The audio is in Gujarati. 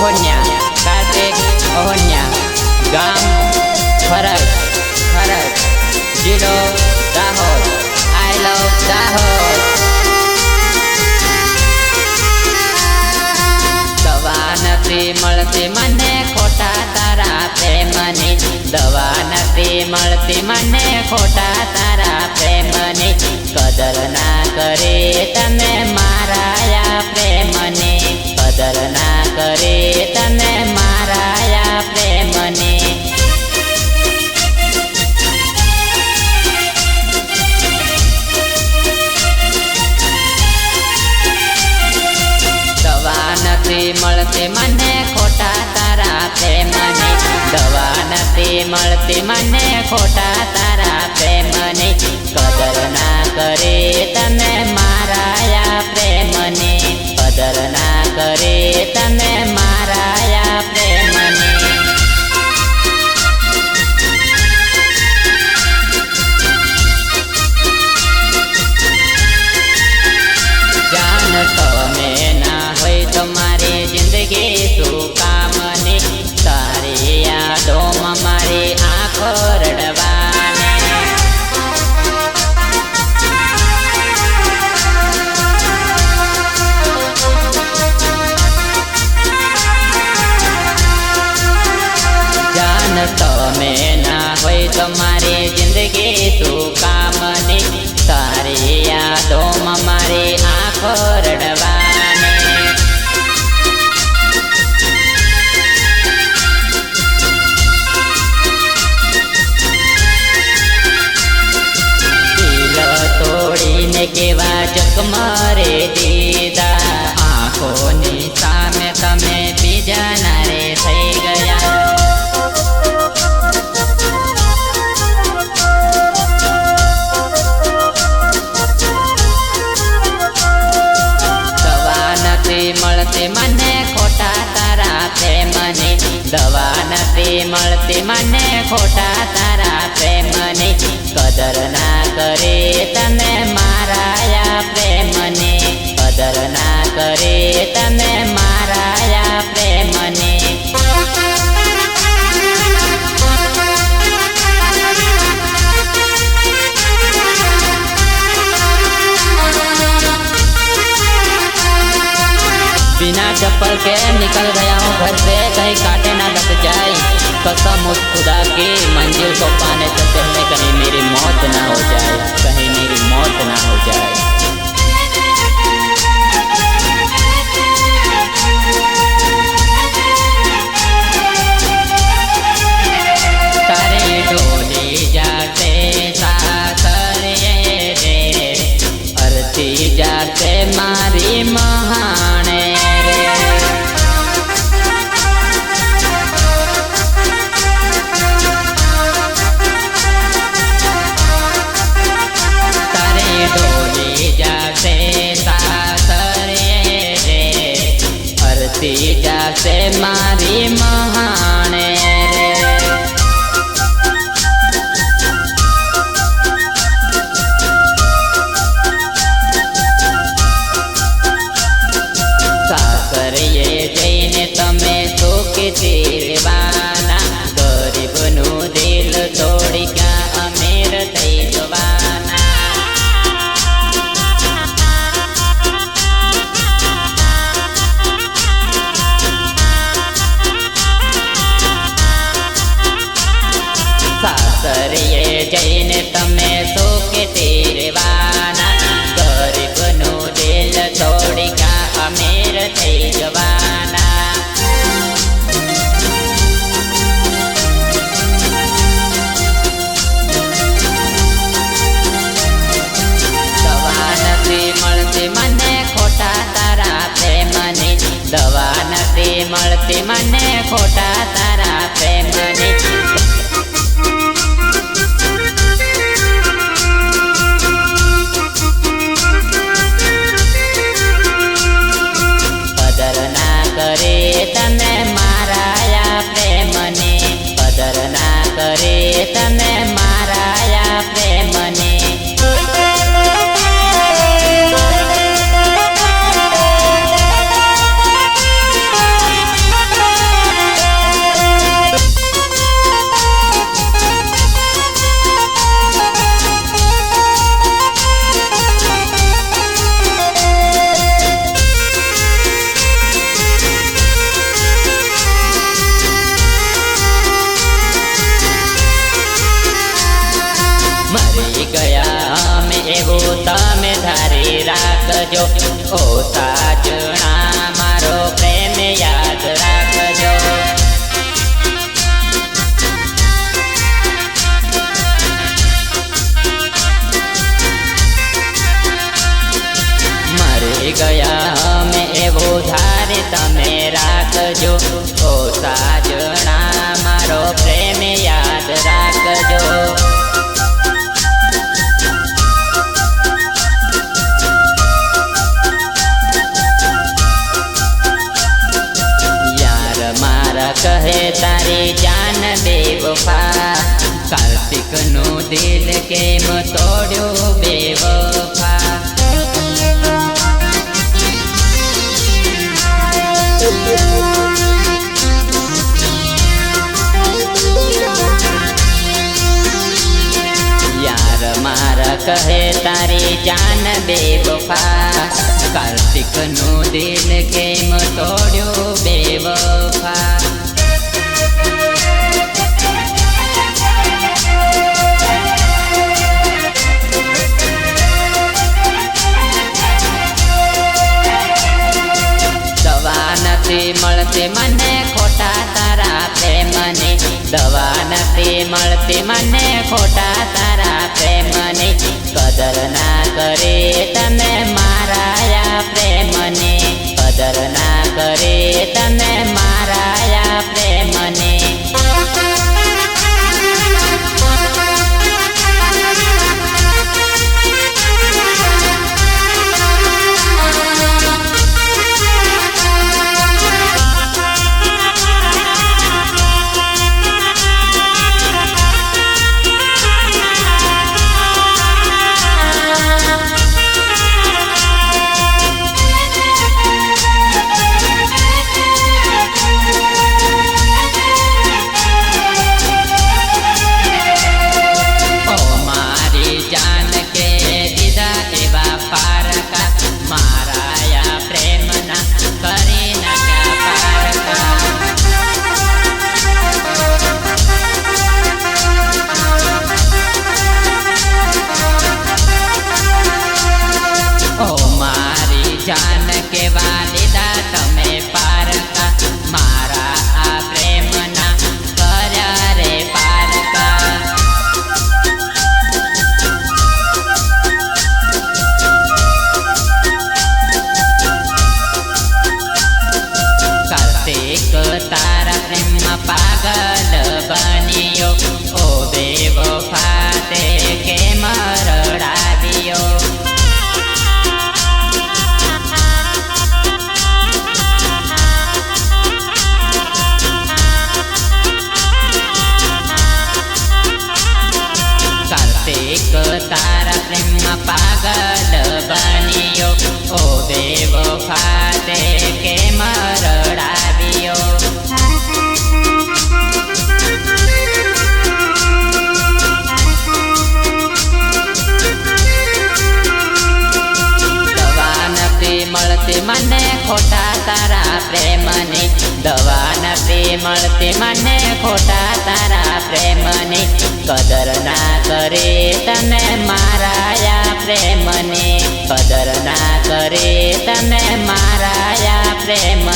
ઓહોન્યા કાર્તિક ઓહોન્યા ગામ ખરજ ખરજ જિલ્લો દાહોદ આઈ લવ દાહોદ દવા નથી મળતી મને ખોટા તારા પ્રેમની દવા નથી મળતી મને ખોટા તારા પ્રેમની કદર ના કરે તમે મારા પ્રેમની કદર ના કરે તમે મારા પ્રેમની દવા નથી મળતી મને ખોટા તારા પ્રેમની દવા નથી મળતી મને ખોટા તારા પ્રેમની કદર ના કરે તમે મારા પ્રેમની કદર ના કરે તમે મારા પ્રેમની જાન તમે ના હોય તો મારી જિંદગી શું કામની તારી યાદોમાં મારી આંખો રડવાની જાન તમે ના હોય તો મારી જિંદગી શું કામની તારી યાદોમાં મારી આંખો રડવાની દિલ તોડીને કેવા જખમરે દીધા આંખોની સામે તમે બીજા નારે થઈ ગયા મળતી મને ખોટા તારા પ્રેમની દવા નથી મળતી મને ખોટા તારા પ્રેમની કદર ના કરે તમે મારા પ્રેમની કદર ના કરે તમે મારા પ્રેમની बिना चप्पल के निकल गया हूँ घर से कहीं कांटे ना लग जाए कसम उस खुदा की मंजिल को पाने से पहले कहीं मेरी मौत ना हो जाए कहीं मेरी मौत ना हो जाए तारे डोली जाते सासरे रे अरती जाते मारी महाने जासे मारी महाने रे सासरिये जईने तमे सुखी जीवाना गरीबनु दिल तोड़ी क्या अमीर थई जवाना सासरिये जईने तमे सुखी तीरवाना गरीबनु दिल तोड़ी का अमीर थई जवाना दवा नथी मळती मने खोटा तारा प्रेमनी दवा नथी मळती मने खोटा तारा प्रेमनी તમે મારા પ્રેમની કદર ના કરે તમે મારા પ્રેમની રાખજો, ઓ સાજણા મારો પ્રેમ યાદ રાખજો। કહે તારી જાન બેવફા, કાર્તિકનું દિલ કેમ તોડ્યું બેવફા। યાર મારા કહે તારી જાન બેવફા, કાર્તિકનું દિલ કેમ તોડ્યું બેવફા। મળતી મને ખોટા તારા પ્રેમની, દવા નથી મળતી મને ખોટા તારા પ્રેમની। કદર ના કરી તમે મારા પ્રેમની, કદર ના કરી તમે મારા પ્રેમની। જાન કેવા લીધા તમે પારકા, મારા આ પ્રેમના કર્યા રે પારકા। કાર્તિક તારા પ્રેમમાં પાગલ બન્યો, ઓ બેવફા તે કેમ રડાવ્યો। તારા પ્રેમમાં પાગલ બન્યો, ઓ બેવફા તે કેમ રડાવ્યો। દવા નથી મળતી મને ખોટા તારા પ્રેમની, દવા નથી મળતી મને ખોટા તારા પ્રેમની। કદર ના કરી તમે મારા પ્રેમની, કદર ના કરી તમે મારા પ્રેમ।